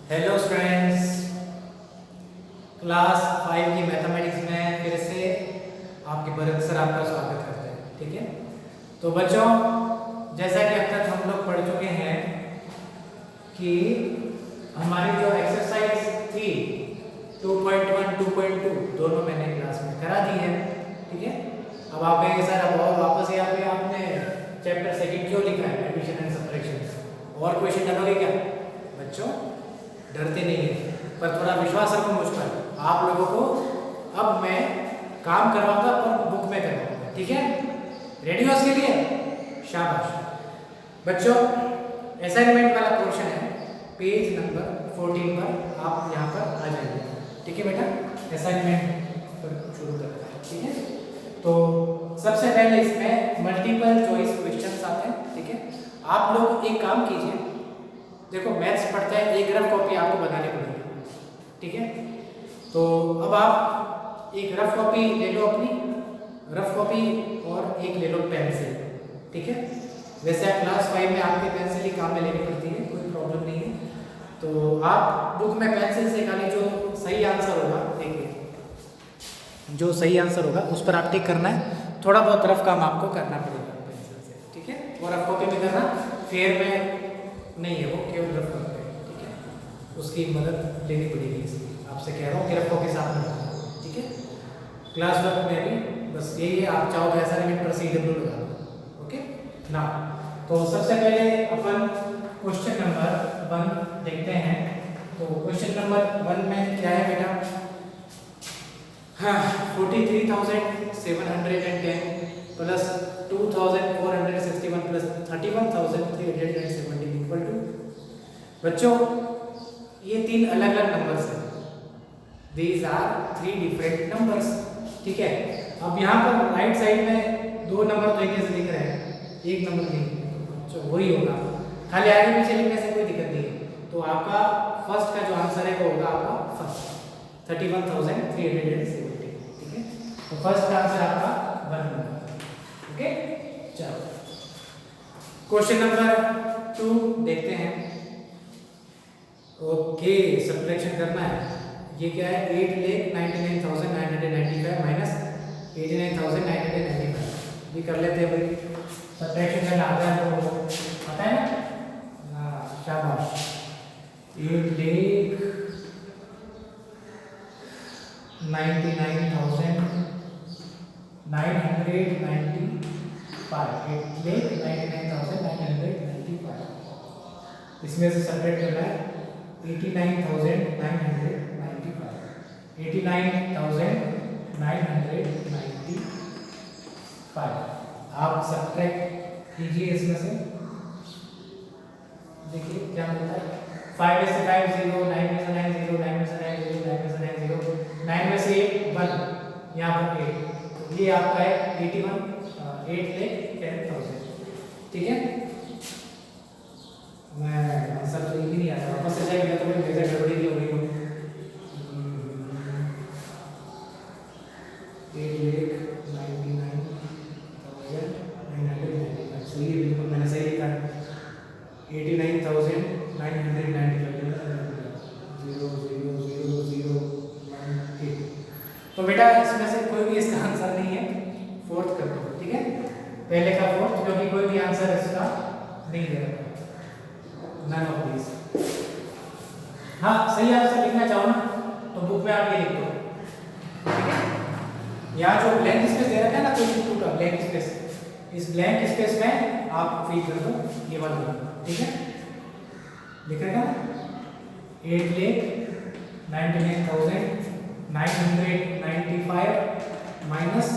Hello students, class 5 की mathematics में फिर से आपके भरत सर आपका स्वागत करते हैं। ठीक है, तो बच्चों, जैसा कि अब तक हम लोग पढ़ चुके हैं कि हमारी जो एक्सरसाइज थी 2.1 2.2 दोनों मैंने क्लास में करा दी है। ठीक है, अब आप कहेंगे सर अब और वापस यहाँ पे आपने चैप्टर सेकंड क्यों लिखा है, एडिशन एंड सब्ट्रैक्शन, और क्वेश्चन डालोगे क्या? बच्चों डरते नहीं है, पर थोड़ा विश्वास रखो मुझ पर। आप लोगों को अब मैं काम करवाऊंगा पर बुक में करवाऊंगा। ठीक है, रेडी हो इसके लिए? शाबाश बच्चों। असाइनमेंट वाला पोर्शन है, पेज नंबर 14 पर आप यहाँ पर आ जाइए। ठीक है बेटा, असाइनमेंट पर शुरू करते हैं। ठीक है, तो सबसे पहले इसमें मल्टीपल चॉइस क्वेश्चंस आते हैं। ठीक है, आप लोग एक काम कीजिए, देखो मैथ्स पढ़ते हैं, एक रफ कॉपी आपको बनानी पड़ेगी। ठीक है, तो अब आप एक रफ कॉपी ले लो, अपनी रफ कॉपी, और एक ले लो पेंसिल। ठीक है, वैसे आप क्लास 5 में आपके पेंसिल ही काम में लेनी पड़ती है, कोई प्रॉब्लम नहीं है। तो आप बुक में पेंसिल से खाली जो सही आंसर होगा, देखिए जो सही आंसर होगा उस पर आप टिक करना है। थोड़ा बहुत रफ काम आपको करना पड़ेगा पेंसिल से। ठीक है, और रफ कॉपी में करना, फेयर में नहीं है, वो केवल रफ करते हैं। ठीक है, उसकी मदद लेनी पड़ेगी, इसलिए आपसे कह रहा हूँ कि रफ कॉपी साथ में रखना। ठीक है, क्लास वर्क में भी बस यही है, आप चाहो तो असाइनमेंट पर CW लगा दो। ओके ना, तो सबसे पहले अपन क्वेश्चन नंबर 1 देखते हैं। तो क्वेश्चन नंबर 1 में क्या है बेटा? हाँ, 43,710 प्लस 2,461 प्लस 31,317 इक्वल टू। बच्चों ये तीन अलग अलग नंबर्स हैं, दीज आर 3 डिफरेंट नंबर्स। ठीक है, अब यहाँ पर राइट साइड में दो नंबर तो एक जैसे दिख रहे हैं, एक नंबर नहीं, तो वही होगा, खाली आगे पीछे लिखने से कोई दिक्कत नहीं है। तो आपका फर्स्ट का जो आंसर है वो होगा आपका फर्स्ट 31,370। ठीक है, तो फर्स्ट का आंसर आपका 1 नंबर। ओके, चलो क्वेश्चन नंबर 2 देखते हैं। ओके, सब्ट्रैक्शन करना है। ये क्या है? 8,99,995 माइनस 89,995। ये कर लेते हैं भाई, सब्ट्रैक्शन करना आता है तो पता है ना? हाँ शाबाश। 8,99,995 इसमें से सब्ट्रैक्ट करना है 89,995 89,995। आप सब्ट्रैक्ट कीजिए इसमें से, देखिए क्या मिलता है। 5 में से 5 0, 9 में से 9 0, 9 में से 9 0, 9 में से 9 0, 9 में से 1 यहाँ पर 8, तो ये आपका है 8,10,000। ठीक है, मैं आंसर तो ये भी नहीं आता, वापस से जाएगा तो मेरी मेजर गड़बड़ी की हो रही हो। 8,99,995 सही है, बिल्कुल मैंने सही लिखा है। 89,995 तो बेटा इसमें से कोई भी इसका आंसर नहीं है, फोर्थ कर दो। ठीक है, पहले का फोर्थ, क्योंकि कोई भी आंसर इसका नहीं दे रहा, नन ऑफ दीस। हाँ, सही आंसर लिखना चाहो ना तो बुक में आप ये लिख दो। ठीक है, यहाँ जो ब्लैंक स्पेस दे रखा है ना, क्वेश्चन 2 का ब्लैंक स्पेस, इस ब्लैंक स्पेस में आप फिल कर दो ये वाला नंबर। ठीक है, लिखेगा 8,99,995 minus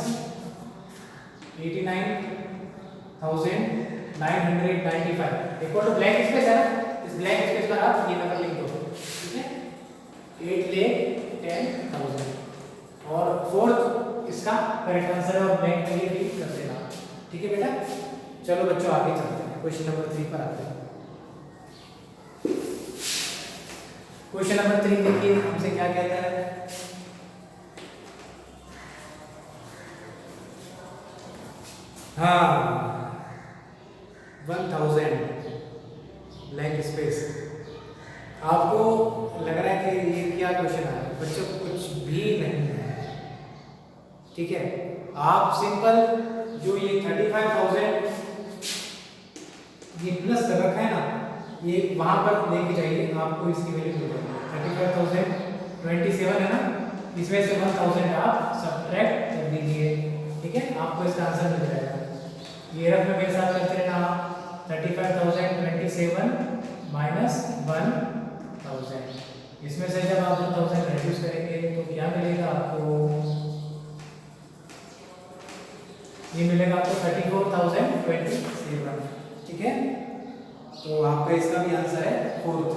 89,995 equal to blank space है ना, इस ब्लैंक स्पेस पर आप ये नंबर लिख दो। ठीक है, 8,10,000 और फोर्थ इसका करेक्ट आंसर है, और ब्लैंक के लिए भी कर देना। ठीक है बेटा, चलो बच्चों आगे चलते हैं, क्वेश्चन नंबर 3 पर आते हैं। क्वेश्चन नंबर 3 देखिए, हमसे क्या कहता है? हाँ, 1,000 ब्लैंक स्पेस आपको लग रहा है कि ये क्या क्वेश्चन आ रहा है, बच्चों कुछ भी नहीं है, ठीक है। आप सिंपल जो ये 35,000 ये प्लस कर रखा है ना, ये वहां पर लेके जाइए, आपको इसकी वैल्यू मिल जाएगी 35,027 है ना, इसमें से 1000 आप सब्ट्रैक्ट कर दीजिए, ठीक है, आपको इसका आंसर मिल जाएगा। ये रफ में मेरे साथ करते रहना आप, 35,027 माइनस 1000, इसमें से जब आप 1000 रिड्यूस करेंगे तो क्या मिलेगा आपको, ये मिलेगा आपको 34,027, ठीक है। तो आपका इसका भी आंसर है 4th,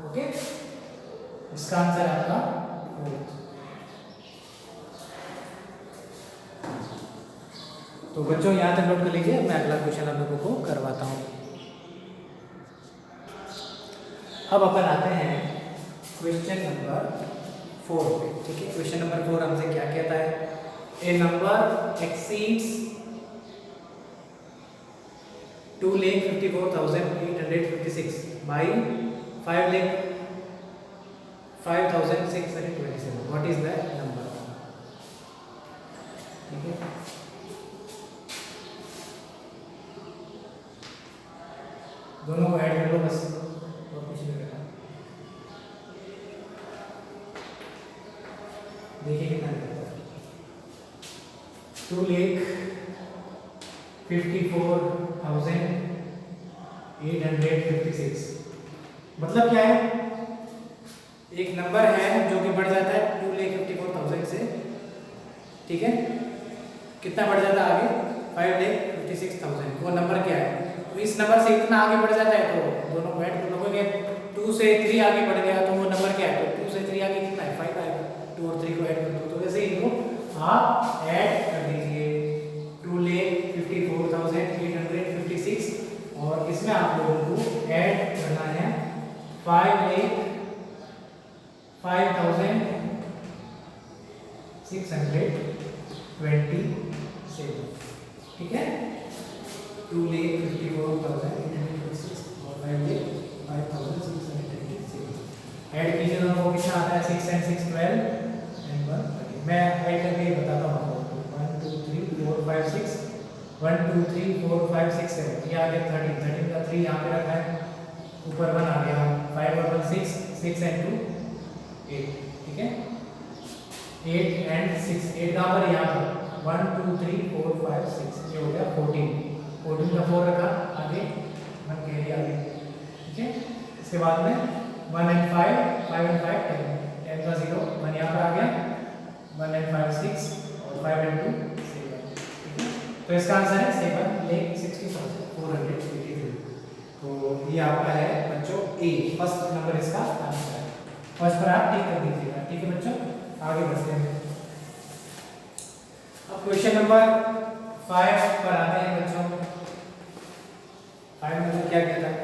ओके, इसका आंसर है आपका 4th। तो बच्चों यहाँ तक नोट कर लीजिए, मैं अगला क्वेश्चन आप लोगों को करवाता हूँ। अब अपन आते हैं क्वेश्चन नंबर 4 पे, ठीक है। क्वेश्चन नंबर 4 हमसे क्या कहता है, a number exceeds 2,54,856 by 5,05,627, what is the number, ठीक है। दोनों को ऐड कर लो बस, और कुछ नहीं करना। देखिए कितना निकलता है, 2,54,856, मतलब क्या है, एक नंबर है जो कि बढ़ जाता है 2,54,000 से, ठीक है, कितना बढ़ जाता है आगे 5,56,000, वो नंबर क्या है, तो इस नंबर से इतना आगे बढ़ जाता है तो दोनों को ऐड कर लोगे, 2 से 3 आगे बढ़ गया तो वो नंबर क्या है, तो 2 से 3 आगे कितना है 5 आएगा, 2 और 3 को ऐड कर दो, तो वैसे इनको आप ऐड कर दीजिए, 2,54,856 और इसमें आप लोगों को ऐड करना है 5,05,627, ठीक है, 2,54,856 और 5,05,627 ऐड कीजिए, दोनों को कितना आता है 6 and 6 12 and 1 13, मैं ऐड करके बताता हूँ आपको, 1 2 3 4 5 6 1 2 3 4 5 6 7, ये आ गया 13 का 3 यहाँ पे रखा है, ऊपर 1 आ गया, 5 और 1 6 6 and 2 8, ठीक है, 8 and 6, 8 कहाँ पर, यहाँ पर 1 2 3 4 5 6, ये हो गया 14 का 4 रखा, आगे 1 कैरी आगे, ठीक है। इसके बाद में 1 and 5 and 5 10 का 0, 1 यहाँ पर आ गया, 1 and 5 6 और 5 and 2 7, ठीक है। तो इसका आंसर है 7,60,483। तो ये आपका है बच्चों ए, फर्स्ट नंबर इसका आंसर है, फर्स्ट पर आप टिक कर दीजिएगा, ठीक है बच्चों। आगे बढ़ते हैं, अब क्वेश्चन नंबर 5 पर आते हैं बच्चों। 5 में क्या कहता है,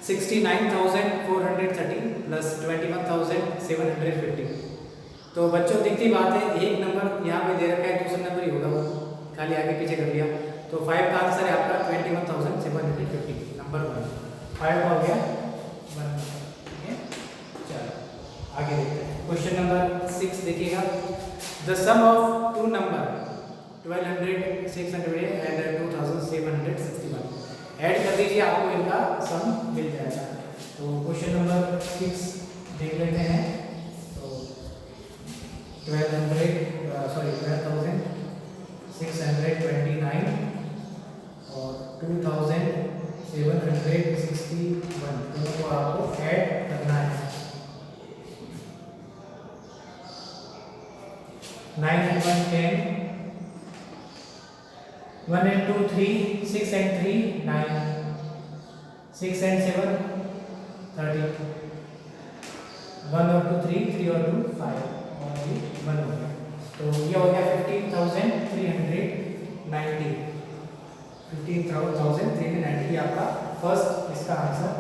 69,430 प्लस 21,750। तो बच्चों दिखती बात है, एक नंबर यहाँ पे दे रखा है, दूसरा नंबर ही होगा, वो खाली आगे पीछे कर लिया, तो 5 का आंसर है आपका 21,750, नंबर 1, 5 हो गया 1, ठीक है। चलो आगे देखते हैं, क्वेश्चन नंबर 6 देखिएगा, the sum of two number 1200 600 and 2761 add कर दीजिए, आपको इनका सम मिल जाएगा। तो क्वेश्चन नंबर 6 देख लेते हैं, तो 12,629 और 2761 दोनों को आपको ऐड करना है। 9 and 1 10, 1 and 2 3, 6 and 3 9, 6 and 7 30, 1 और 2 3, 3 और 2 5 और ये 1 हो गया, तो ये हो गया 15,390, 15,390 आपका फर्स्ट इसका आंसर,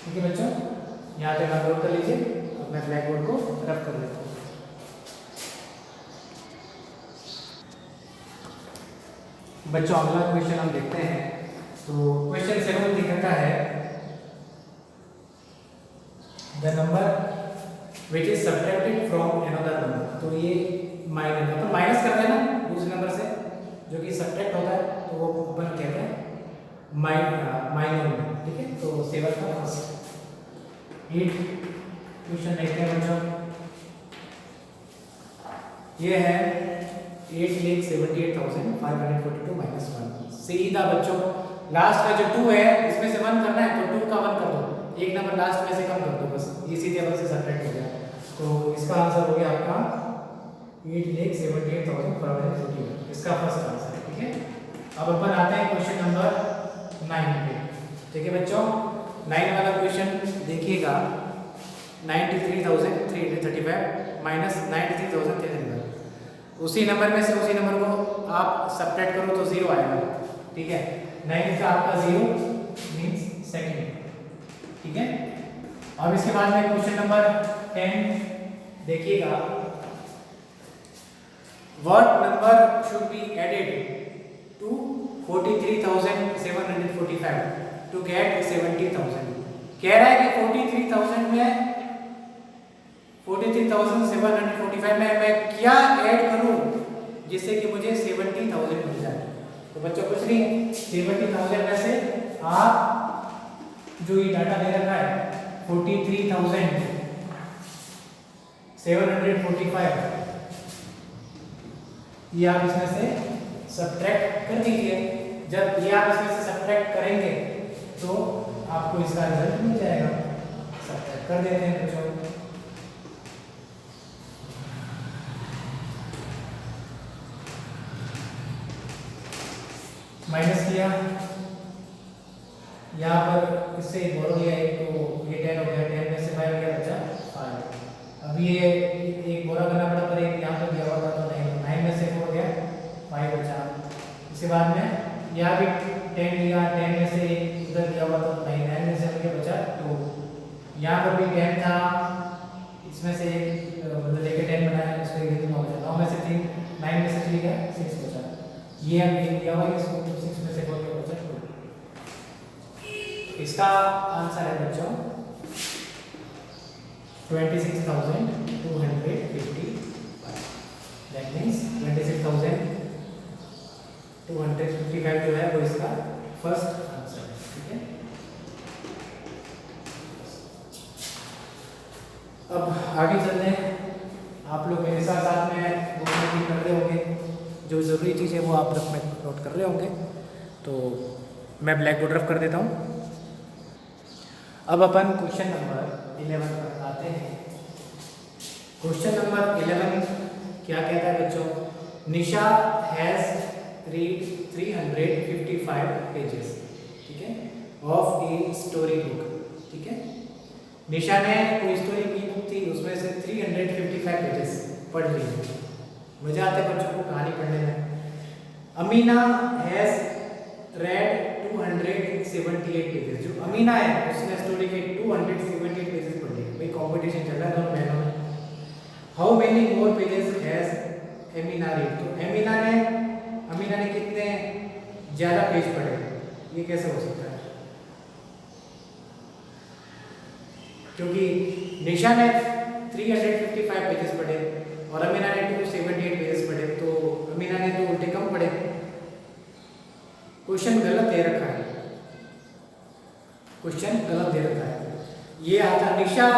ठीक है बच्चों। यहाँ तक आप नोट कर लीजिए, तो मैं ब्लैक बोर्ड को रफ कर लेता हूँ। बच्चों अगला क्वेश्चन हम देखते हैं, तो क्वेश्चन 7 दिखाता है the number which is subtracted from another number. तो ये माइनस, अपन माइनस करते हैं ना दूसरे नंबर से, जो कि सब्ट्रैक्ट होता है, तो वो अपन कहते हैं माइनर। ठीक है, तो 7 का फर्स्ट 8 क्वेश्चन देखते हैं बच्चों। ये है 8,78,542 माइनस 1। सीधा बच्चों लास्ट का जो 2 है इसमें से 1 करना है, तो 2 का 1 कर दो, एक नंबर लास्ट में से कम कर दो, बस ये सीधे अपन से सब्ट्रैक्ट हो गया। तो इसका आंसर हो गया आपका 8,78,542, इसका फर्स्ट आंसर है। ठीक है, अब अपन आते हैं क्वेश्चन नंबर 9 पे। ठीक है बच्चों, 9 वाला क्वेश्चन देखिएगा। 93,335 माइनस 93,335, उसी नंबर में से उसी नंबर को आप सब्ट्रैक्ट करो तो 0 आएगा। ठीक है, 9 का आपका 0 मींस सेकंड। ठीक है, अब इसके बाद में क्वेश्चन नंबर 10 देखिएगा। What number should be added to 43,745 to get 70,000। कह रहा है कि 43,000 में 43,745 में मैं क्या ऐड करूं जिससे कि मुझे 70,000 मिल जाए। तो बच्चों कुछ नहीं, 70,000 में से आप जो ये डाटा दे रखा है 43,745, ये आप इसमें से सब्ट्रैक्ट कर दीजिए। जब ये आप इसमें से सब्ट्रैक्ट करेंगे तो आपको इसका रिजल्ट मिल जाएगा। सब्ट्रैक्ट कर देते हैं बच्चों। माइनस किया, यहाँ पर इससे बोरो लिया एक, तो ये 10 हो गया, 10 में से 5 गया, बचा 5। अब ये एक बोरा करना पड़ा, पर एक यहाँ पर दिया हुआ था तो 9 में से 4 गया, 5 बचा। इसके बाद में यहाँ भी 10 लिया, 10 में से एक उधर दिया हुआ था तो 9 में से गया, बचा 2। यहाँ पर भी 10 था, इसमें से एक मतलब लेके 10 बनाया, इसको एक 9 बचा, 9 में से 3, 9 में से 3 गया, 6 बचा। ये हम दिया हुआ है, इसको 6 में से 4 गया, बचा 2। इसका आंसर है बच्चों 26,255। दैट मीन्स 26,255 जो है वो इसका फर्स्ट आंसर है। ठीक है, अब आगे चलते हैं। आप लोग मेरे साथ में बुक में कर रहे होंगे, जो ज़रूरी चीज़ है वो आप बुक में नोट कर रहे होंगे, तो मैं ब्लैक बोर्ड रफ कर देता हूँ। अब अपन क्वेश्चन नंबर 11 पर आते हैं। क्वेश्चन नंबर 11 क्या कहता है बच्चों? निशा हैज़ रीड 355 पेजेस, ठीक है, ऑफ ए स्टोरी बुक। ठीक है, निशा ने कोई स्टोरी की बुक थी, उसमें से 355 पेजेस पढ़ ली। मजा आता है बच्चों को कहानी पढ़ने में। Amina has red 278 pages. जो अमीना है उसने स्टोरी के 278 पेजेस पढ़ लिए। भाई कंपटीशन चल रहा है दोनों बहनों में। How many more pages has Amina read? तो अमीना ने कितने ज़्यादा पेज पढ़े? ये कैसे हो सकता है? क्योंकि निशा ने 355 पेजेस पढ़े और अमीना ने 278 पेजेस पढ़े, तो अमीना ने तो उल्टे कम पढ़े। क्वेश्चन गलत दे रखा है, क्वेश्चन गलत दे रखा है। ये आता निशा,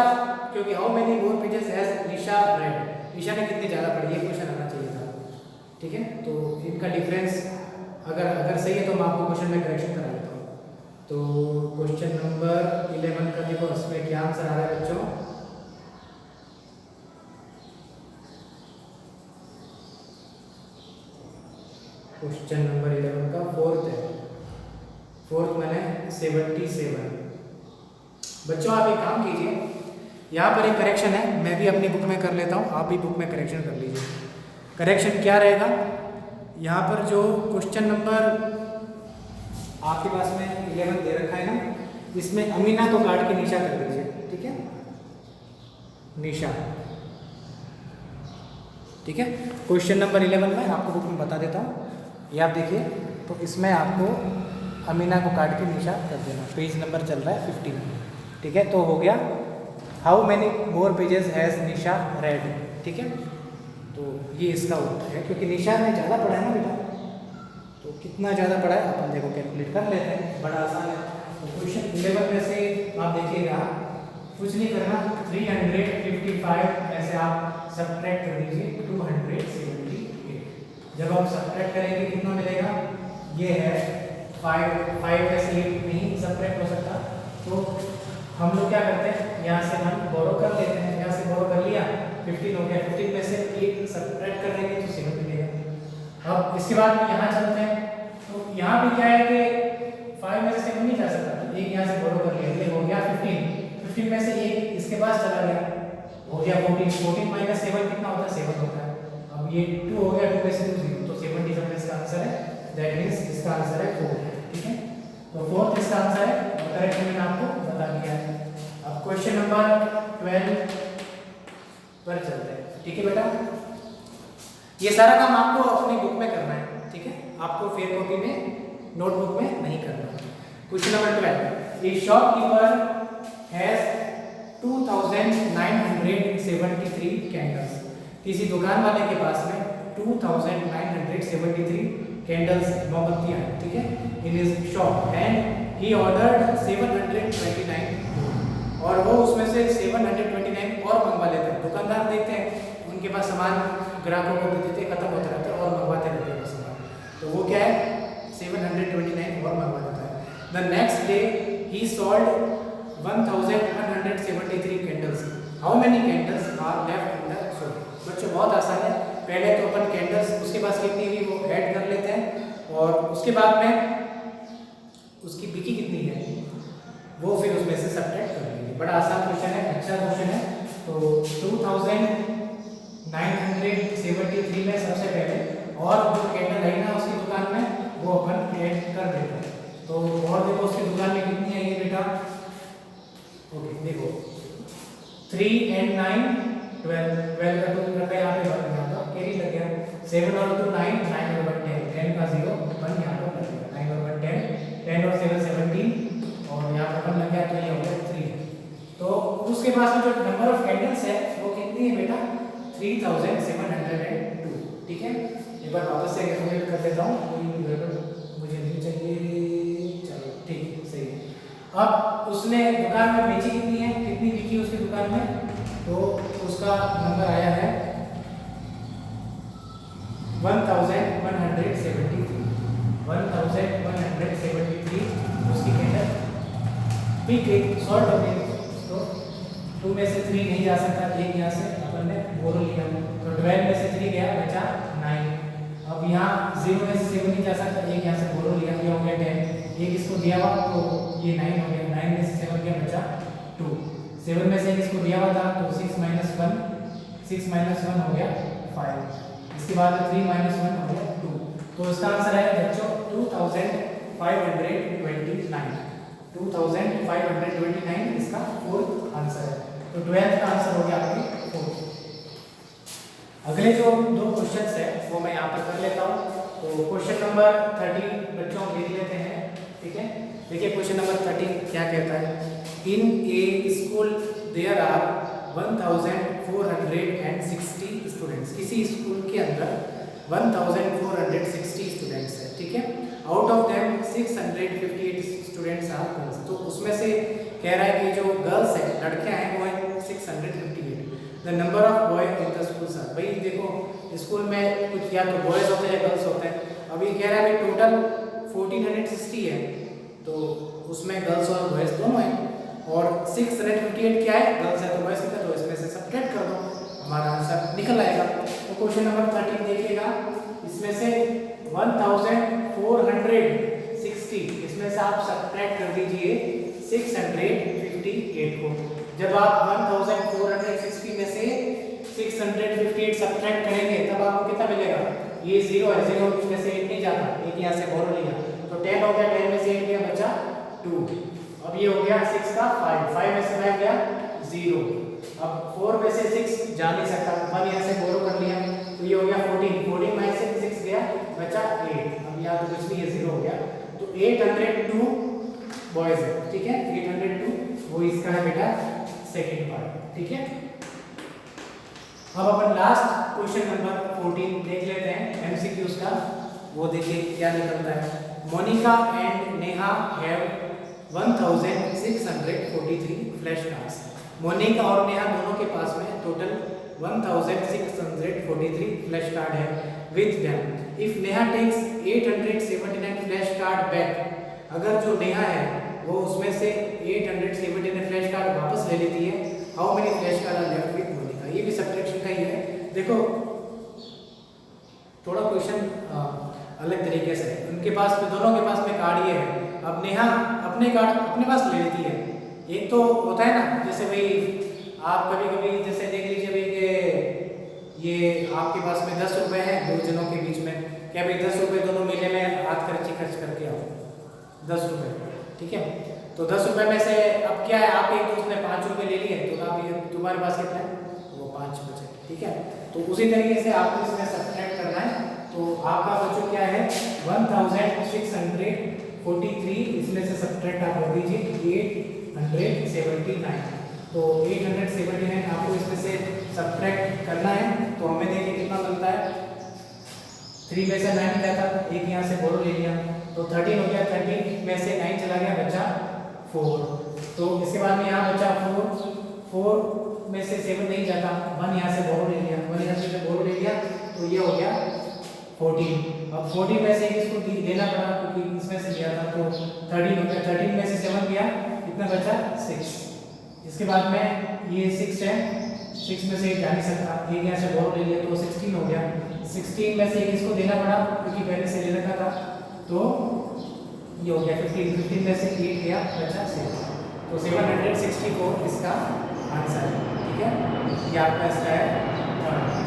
क्योंकि how many more pages has Nisha read, Nisha ने कितनी ज़्यादा पढ़ी, ये क्वेश्चन आना चाहिए था। ठीक है, तो इनका डिफरेंस अगर सही है तो मैं आपको क्वेश्चन में करेक्शन करा देता हूँ। तो क्वेश्चन नंबर 11 का देखो, इसमें क्या आंसर आ रहा है बच्चों? क्वेश्चन नंबर 11 का फोर्थ है, फोर्थ मैंने 77। बच्चों आप एक काम कीजिए, यहाँ पर एक करेक्शन है, मैं भी अपनी बुक में कर लेता हूँ, आप भी बुक में करेक्शन कर लीजिए। करेक्शन क्या रहेगा? यहाँ पर जो क्वेश्चन नंबर आपके पास में 11 दे रखा है ना, इसमें अमीना को काट के निशा कर दीजिए। ठीक है, निशा। ठीक है, क्वेश्चन नंबर 11 में आपको बुक में बता देता हूँ, ये आप देखिए। तो इसमें आपको अमीना को काट के निशा कर देना। पेज नंबर चल रहा है 15। ठीक है, तो हो गया how many more pages has Nisha red, ठीक है। तो ये इसका उत्तर है, क्योंकि निशा ने ज़्यादा पढ़ा है ना बेटा, तो कितना ज़्यादा पढ़ा है अपन देखो कैलकुलेट कर लेते हैं, बड़ा आसान है। तो क्वेश्चन 11 में से आप देखिएगा, कुछ नहीं करना, 355 में से आप सब्ट्रैक्ट कर दीजिए 278। जब हम सब्ट्रैक्ट करेंगे कितना मिलेगा, ये है 5 में से 8 नहीं सब्ट्रैक्ट हो सकता, तो हम लोग क्या करते हैं, यहाँ से हम बोरो कर लेते हैं, यहाँ से बोरो कर लिया, 15 हो गया, 15 में से 8 सब्ट्रैक्ट कर देंगे तो 7 मिलेगा। अब इसके बाद यहाँ चलते हैं, तो यहाँ भी क्या है कि 5 में से 7 नहीं जा सकता, तो एक यहाँ से बोरो कर लिया, ये हो गया 15 में से एक इसके पास चला गया, हो गया 14 माइनस 7 कितना होता है, 7 होता है। अब ये 2 हो गया, 2 में से 2 0, तो 77 इसका आंसर है, दैट मींस इसका आंसर है 4, ठीक है। तो 4 इसका आंसर है, और करेक्ट मैंने आपको बता दिया है। अब क्वेश्चन नंबर 12 पर चलते हैं, ठीक है बेटा। ये सारा काम आपको अपनी बुक में करना है, ठीक है, आपको फेयर कॉपी में नोटबुक में नहीं करना। Question number 12, A shopkeeper has 2973 candles. किसी दुकान वाले के पास में 2973 कैंडल्स मोमबत्तियां हैं, ठीक है, in his shop, and he ordered 729, और वो उसमें से 729 और मंगवा लेते हैं। दुकानदार देखते हैं उनके पास सामान ग्राहकों को दे देते, खत्म होता रहता है और मंगवाते रहते हैं सामान, तो वो क्या है 729 और मंगवा देता है। द नेक्स्ट डे ही sold 1173 candles, how many candles are left in the shop. बच्चों बहुत आसान है, पहले तो अपन कैंडल्स उसके पास कितनी हुई वो ऐड कर लेते हैं, और उसके बाद में उसकी बिकी कितनी है वो फिर उसमें से सब्ट्रैक्ट कर लेंगे। बड़ा आसान क्वेश्चन है, अच्छा क्वेश्चन है। तो 2973 में सबसे पहले और जो कैंडल है ना उसकी दुकान में वो अपन ऐड कर देते हैं। तो और देखो उसकी दुकान में कितनी है ये बेटा, ओके देखो 3 and 9 12 का 2 रखा यहाँ पे बन गया, तो कैरी लग गया, 7 और 2 9, 9 और 1 10, 10 का 0 1 यहाँ पर लग गया, 9 और 1 10, 10 और 7 17, और यहाँ पर 1 लग गया, तो ये हो गया 3। तो उसके पास में जो नंबर ऑफ कैंडल्स है वो कितनी है बेटा 3702, ठीक है। एक बार वापस से कैलकुलेट कर देता हूँ, कोई गड़बड़ मुझे नहीं चाहिए, चलो ठीक सही है। अब उसने दुकान में बेची कितनी है, कितनी बिकी उसकी दुकान में, तो उसका नंबर आया है 1173 उसकी कैंडल बिक गई, सॉल्व हो गई। तो 2 में से 3 नहीं जा सकता, एक यहाँ से अपन ने बोरो लिया, तो 12 में से 3 गया, बचा 9। अब यहाँ 0 में से 7 नहीं जा सकता, एक यहाँ से बोरो लिया, ये हो गया 10, एक इसको दिया हुआ तो ये 9 हो गया, 9 में से 7 गया, बचा 2, 7 में से इसको दिया हुआ था तो 6 minus 1 हो गया 5, इसके बाद 3 minus 1 हो गया 2। तो इसका आंसर है बच्चों 2529 इसका फोर्थ आंसर है। तो 12th का आंसर हो गया आपकी 4। अगले जो 2 क्वेश्चंस है वो मैं यहाँ पर कर लेता हूँ। तो क्वेश्चन नंबर 13 बच्चों देख लेते हैं, ठीक है। देखिए क्वेश्चन नंबर 13 क्या कहता है, in a school there are 1460 students. किसी स्कूल के अंदर 1460 स्टूडेंट्स है, ठीक है। Out of them 658 students are girls. तो उसमें से कह रहा है कि जो गर्ल्स है लड़कियां हैं वो है 658। The number of boy in the school are, भाई देखो स्कूल में कुछ या तो बॉयज होते हैं गर्ल्स होते हैं। अभी कह रहा है भाई टोटल 1460 है, तो उसमें गर्ल्स और बॉयज दोनों हैं, और 658 क्या है गर्ल्स है तो बॉयज कितना, तो इसमें से सब्ट्रैक्ट कर दो, हमारा आंसर निकल आएगा। तो क्वेश्चन नंबर 13 देखिएगा, इसमें से 1460 इसमें से आप सब्ट्रैक्ट कर दीजिए 658 को। जब आप 1460 में से 658 सब्ट्रैक्ट करेंगे तब आपको कितना मिलेगा, ये 0 है, 0 में से 1 नहीं जाता, एक यहाँ से बोरो लिया तो 10 हो गया, 10 में से 1 गया बचा 2। अब ये हो गया 6 का 5 में से 5 गया 0। अब 4 में से 6 जा नहीं सकता, 1 यहाँ से बोरो कर लिया तो ये हो गया 14 में से 6 गया बचा 8। अब यहाँ तो कुछ नहीं है, 0 हो गया। तो 802 बॉयज है, ठीक है, 802 वो इसका है बेटा सेकंड पार्ट, ठीक है। अब अपन लास्ट क्वेश्चन नंबर 14 देख लेते हैं एमसीक्यूज का। वो देखिए क्या निकलता है। Monica and Neha have 1643 flash cards. Monica और नेहा दोनों के पास में टोटल 1643 फ्लैश कार्ड है with them. If Neha takes 879 flash card back, अगर जो नेहा है वो उसमें से 879 फ्लैश कार्ड वापस ले लेती है, how many flash card are left with Monica. ये भी सब्ट्रैक्शन का ही है। देखो थोड़ा क्वेश्चन अलग तरीके से, उनके पास में दोनों के पास में कार्ड ये है। अब नेहा अपने कार्ड अपने पास ले लेती है। एक तो होता है ना, जैसे भाई आप कभी कभी जैसे देख लीजिए भाई कि ये आपके पास में 10 रुपए हैं दो जनों के बीच में, क्या भाई 10 रुपए दोनों मेले में हाथ खर्च करके आओ 10 रुपए, ठीक है। तो 10 रुपए में से अब क्या है, आप एक दोस्त ने 5 रुपए ले लिए, तो आप तुम्हारे पास कितना है, वो 5 बचे, ठीक है। तो उसी तरीके से आपको इसमें सब्ट्रैक्ट करना है। तो आपका बच्चों क्या है 1643, इसमें से सब्ट्रैक्ट आप कर दीजिए 879। तो 879 आपको इसमें से सब्ट्रैक्ट करना है। तो हमें देखिए कितना बनता है, 3 में से 9 जाता, एक यहाँ से बोरो ले लिया तो 13 हो गया। 13 में से 9 चला गया, बचा 4। तो इसके बाद में यहाँ बचा 4 में से 7 नहीं जाता, 1 यहाँ से बोरो ले लिया, 1 यहाँ से बोरो ले लिया, तो ये हो गया 14। अब 14 में से इसको देना पड़ा क्योंकि इसमें से लिया था, तो 13 हो गया। 13 में से 7 गया, कितना बचा 6। इसके बाद में ये 6 है, 6 में से जा नहीं सकता, एक यहाँ से बोरो ले लिया तो 16 हो गया। 16 में से इसको देना पड़ा क्योंकि पहले से ले रखा था, तो ये हो गया 15। 15 में से 8 गया, बचा 6। तो 764 इसका आंसर है, ठीक है। ये आपका इसका है थर्ड।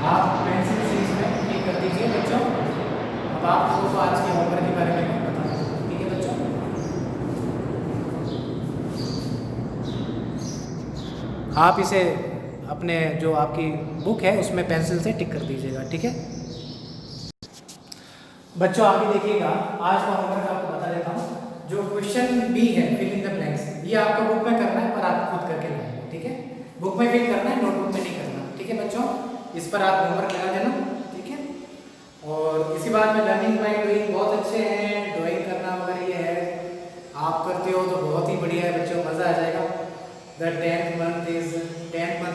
आप पेंसिल से इसमें टिक कर दीजिए बच्चों। अब आपको तो आज के होमवर्क के बारे में बता दें, ठीक है बच्चों। आप इसे अपने जो आपकी बुक है उसमें पेंसिल से टिक कर दीजिएगा, ठीक है बच्चों। आगे देखिएगा, आज का होमवर्क आपको बता देता हूँ। जो क्वेश्चन बी है फिल इन द ब्लैंक्स, ये आपको बुक में करना है पर आप खुद करके लाएंगे, ठीक है। बुक में फिल करना है, नोटबुक में नहीं करना, ठीक है बच्चों। इस पर आप होमवर्क लगा देना, ठीक है। और इसी बात में लर्निंग बाय डूइंग बहुत अच्छे हैं, ड्राइंग करना वगैरह ये है, आप करते हो तो बहुत ही बढ़िया है बच्चों, मज़ा आ जाएगा। द 10th मंथ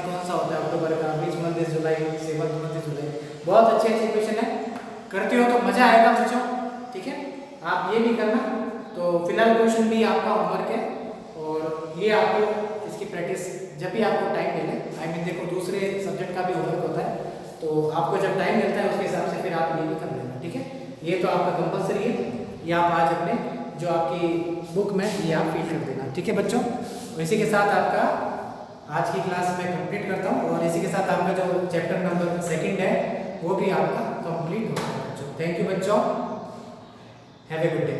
कौन सा होता है, अक्टूबर का। Which month is July, 7th month is July. बहुत अच्छे क्वेश्चन है, करते हो तो मज़ा आएगा बच्चों, ठीक है। आप ये भी करना। तो फिलहाल क्वेश्चन भी आपका होमवर्क है, और ये आपको इसकी प्रैक्टिस जब भी आपको टाइम मिले, आई मीन देखो दूसरे सब्जेक्ट का भी होमवर्क होता है, तो आपको जब टाइम मिलता है उसके हिसाब से फिर आप ये भी कर लेना, ठीक है। ये तो आपका कंपलसरी है, ये आप आज अपने जो आपकी बुक में ये आप फिल कर देना, ठीक है बच्चों। इसी के साथ आपका आज की क्लास मैं कंप्लीट करता हूँ, और इसी के साथ आपका जो चैप्टर नंबर 2 है वो भी आपका कंप्लीट होता है बच्चों। थैंक यू बच्चों, हैव ए गुड डे।